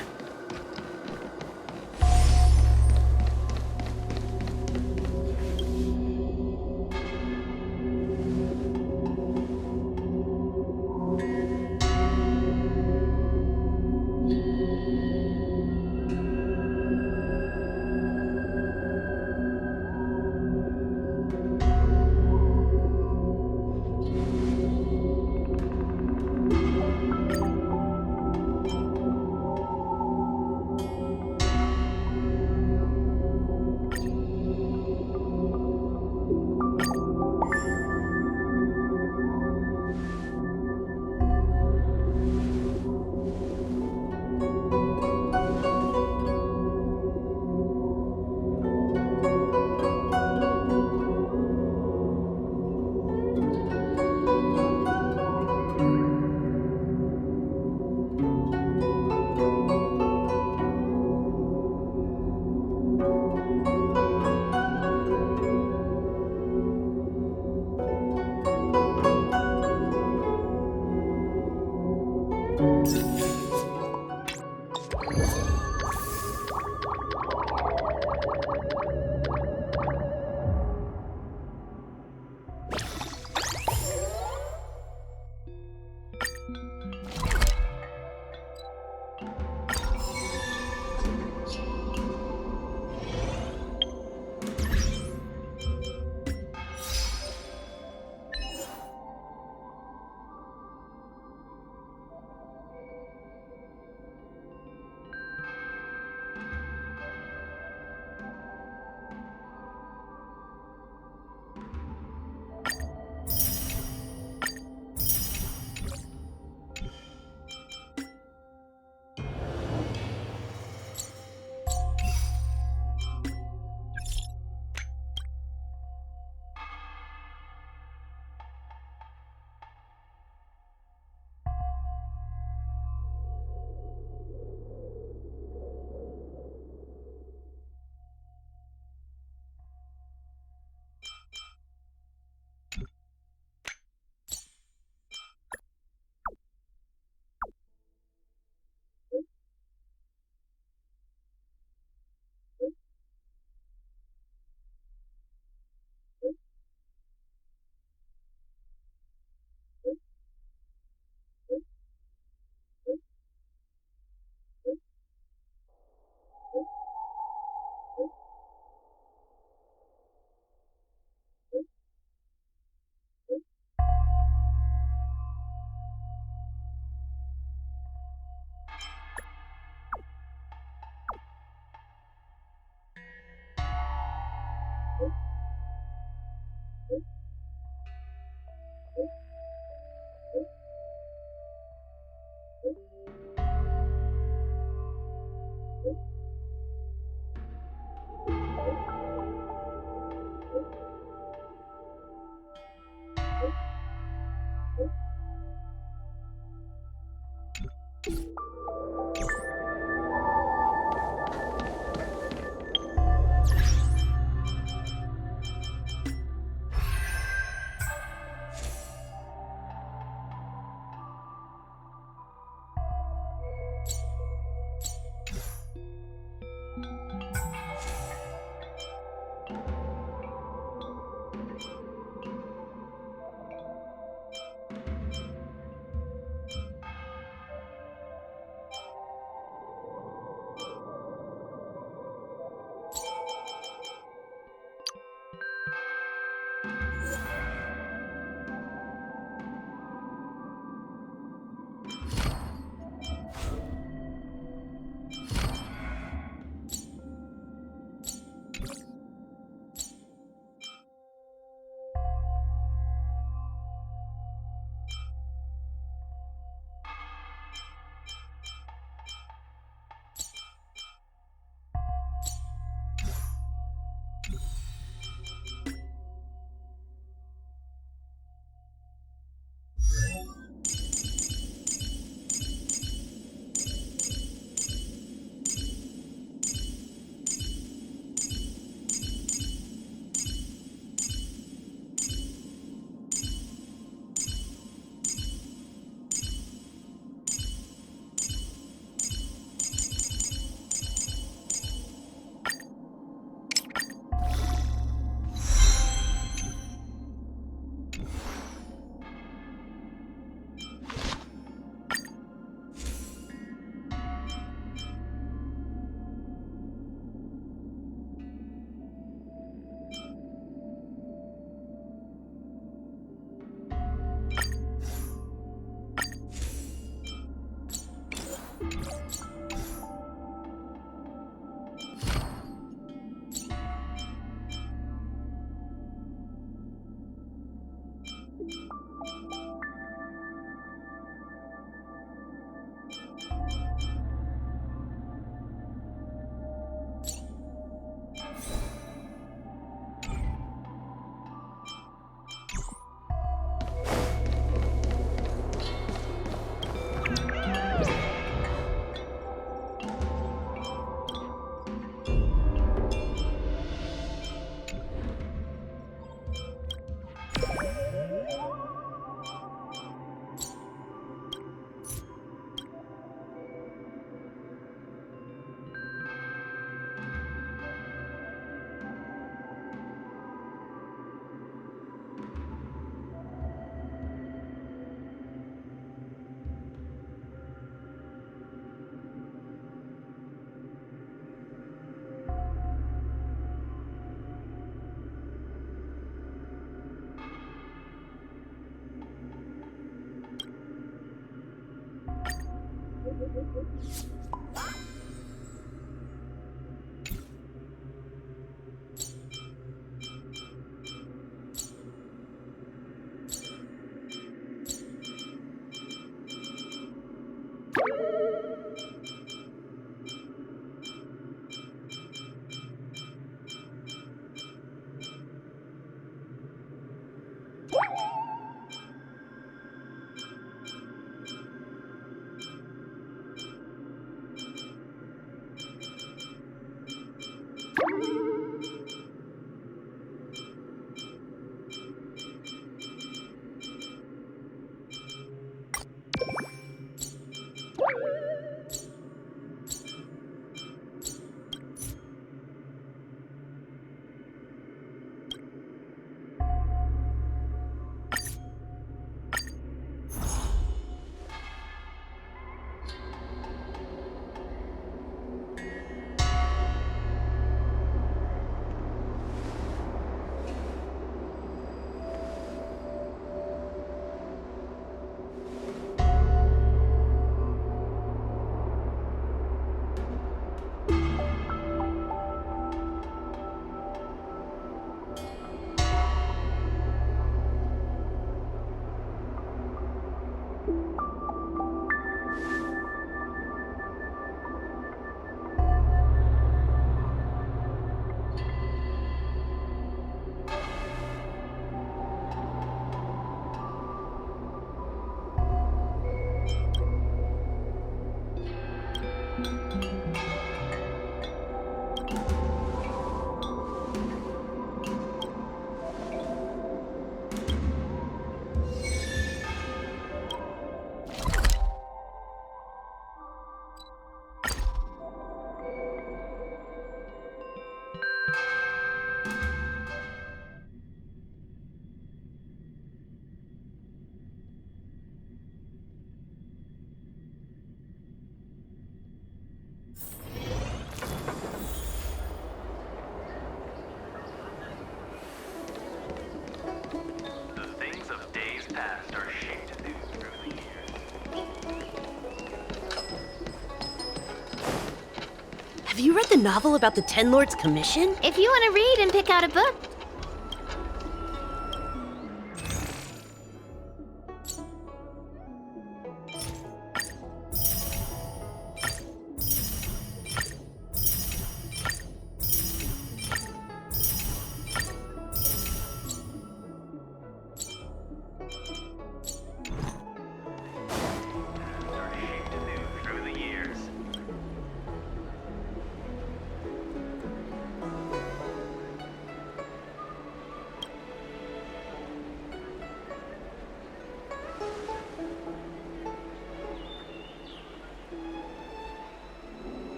M: Have you read the novel about the Ten Lords Commission?
C: If you want to read and pick out a book,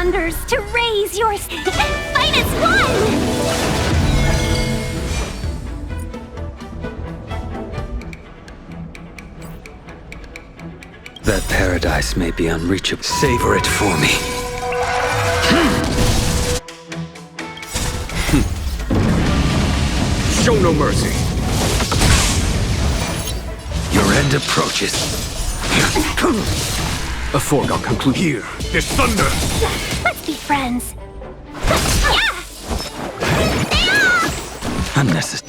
C: wonders to raise your and fight as one!
D: That paradise may be unreachable. Savor it for me.
H: Show no mercy.
D: Your end approaches.
K: A foregone conclusion.
H: Here is thunder!
C: Let's be friends.
D: Unnecessary.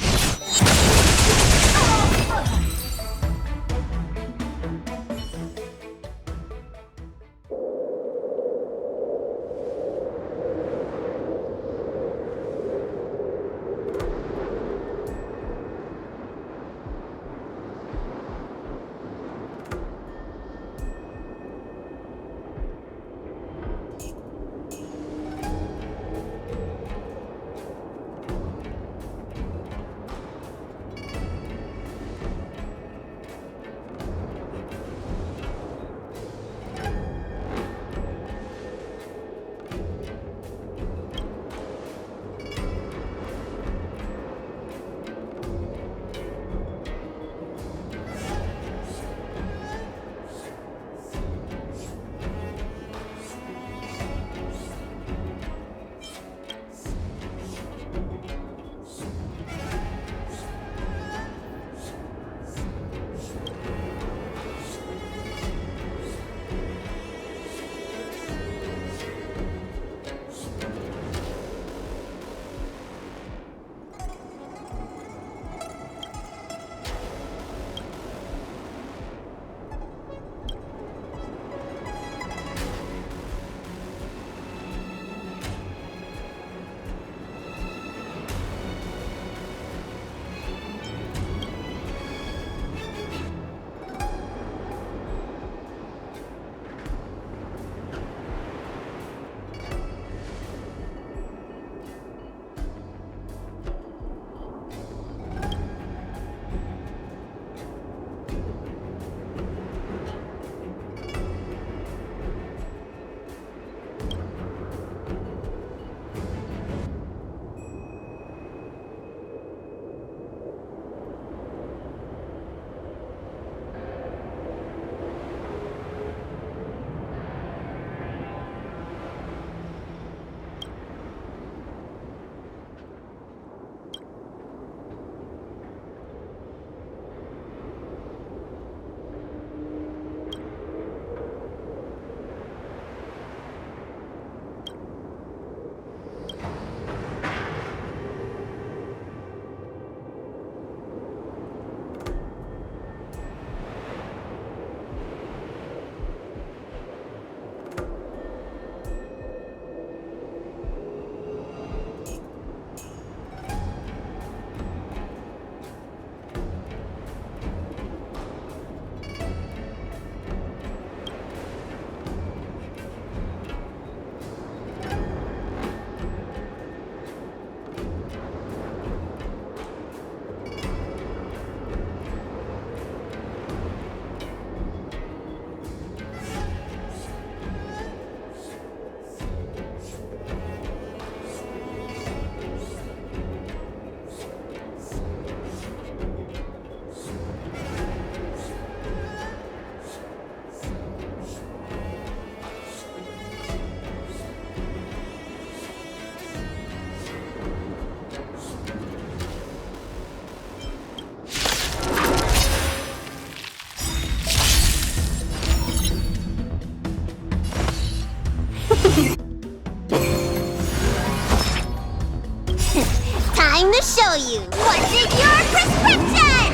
B: Time to show you what's in your prescription!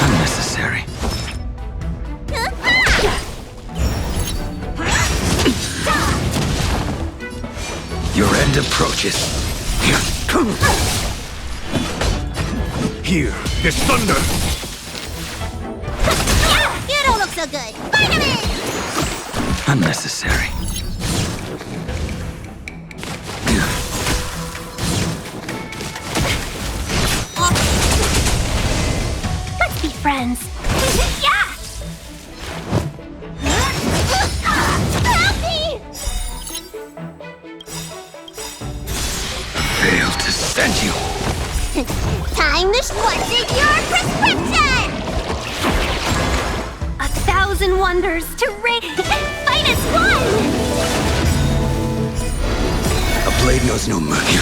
D: Unnecessary. Your end approaches.
H: Here is thunder!
B: You don't look so good! Vitamin!
D: Unnecessary.
C: Let's be friends.
B: Yeah! Help me!
D: Failed to send you.
B: Time to what's in your prescription!
C: 1,000 wonders to rate and fight as one!
D: A blade knows no mercy.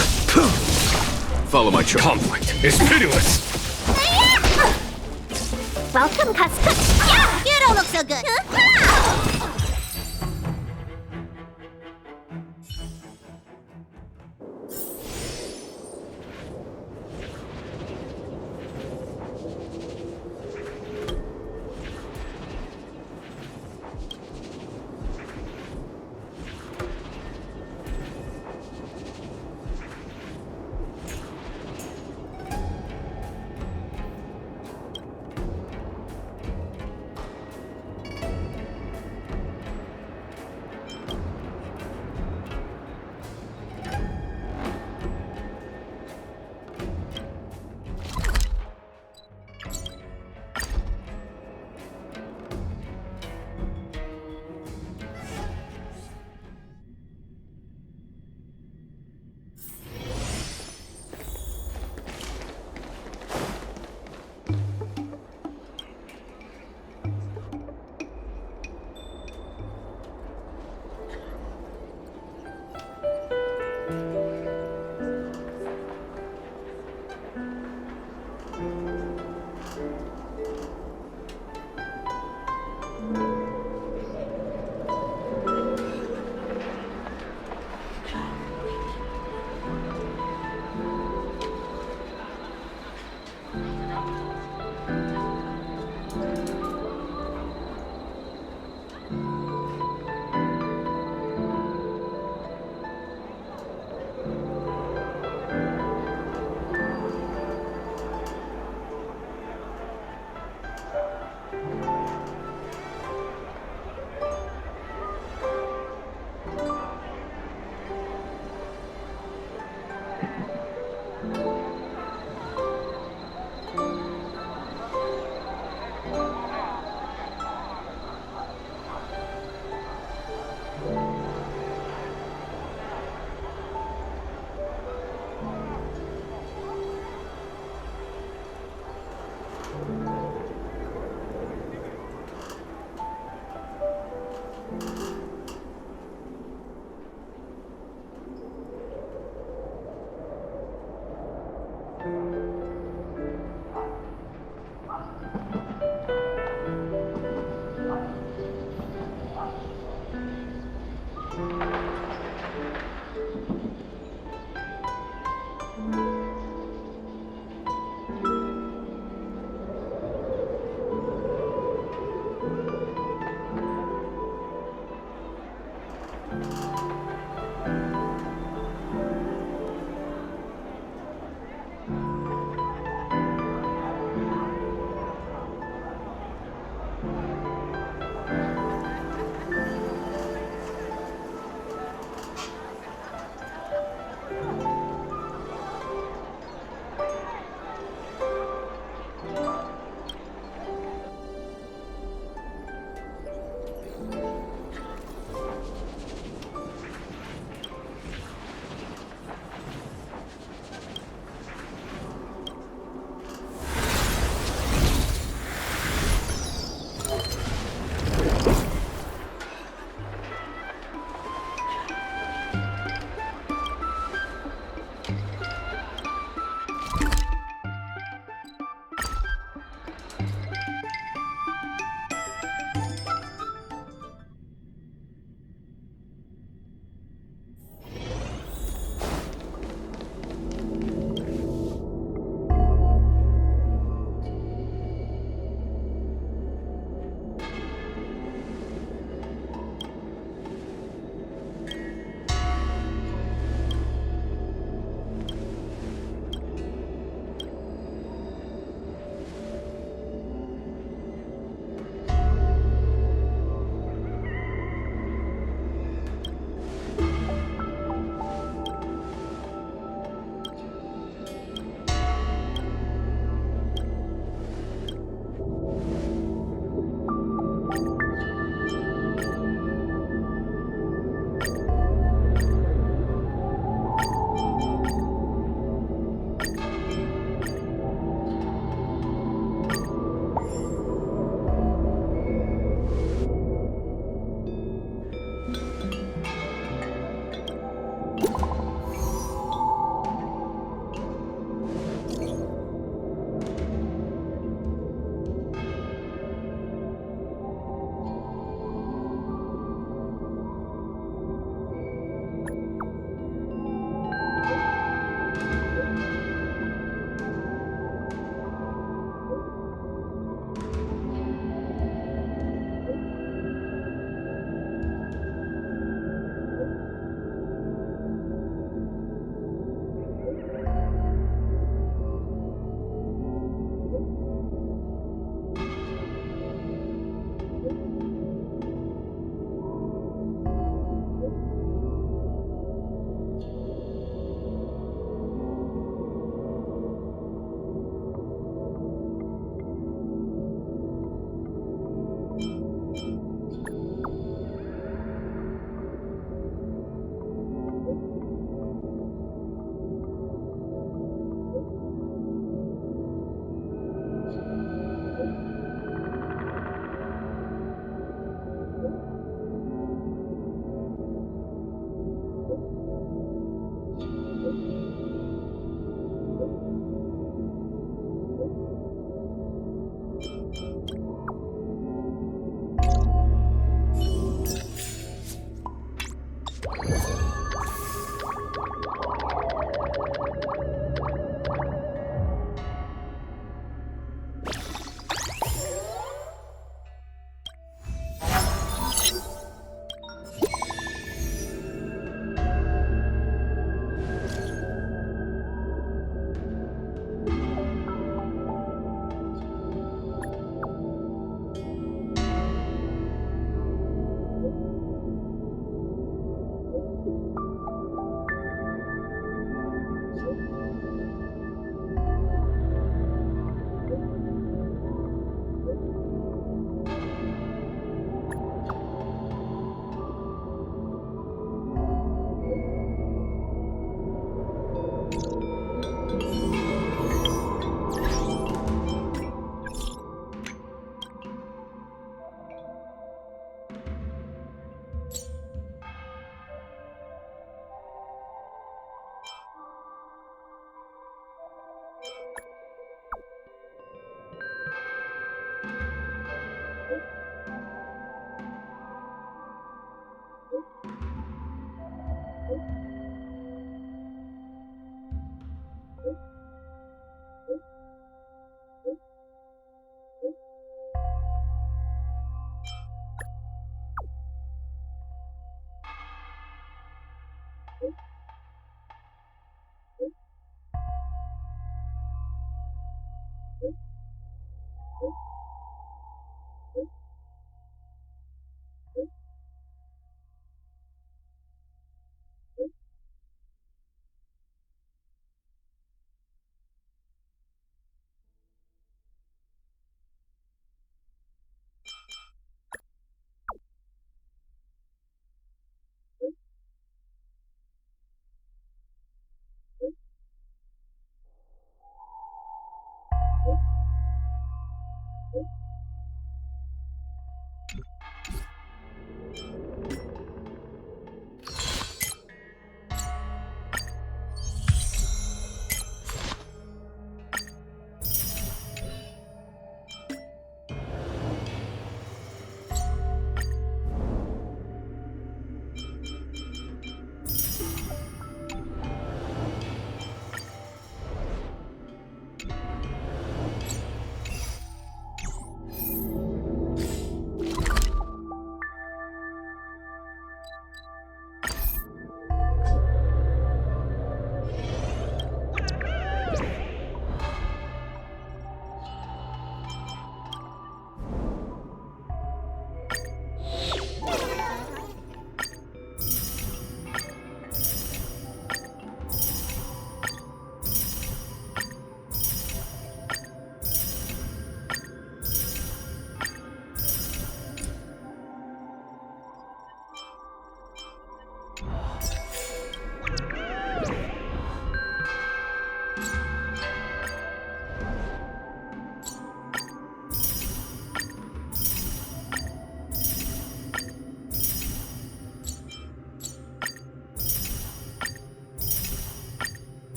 H: Follow my choice. Conflict is pitiless!
C: Welcome, Custom.
B: You don't look so so good.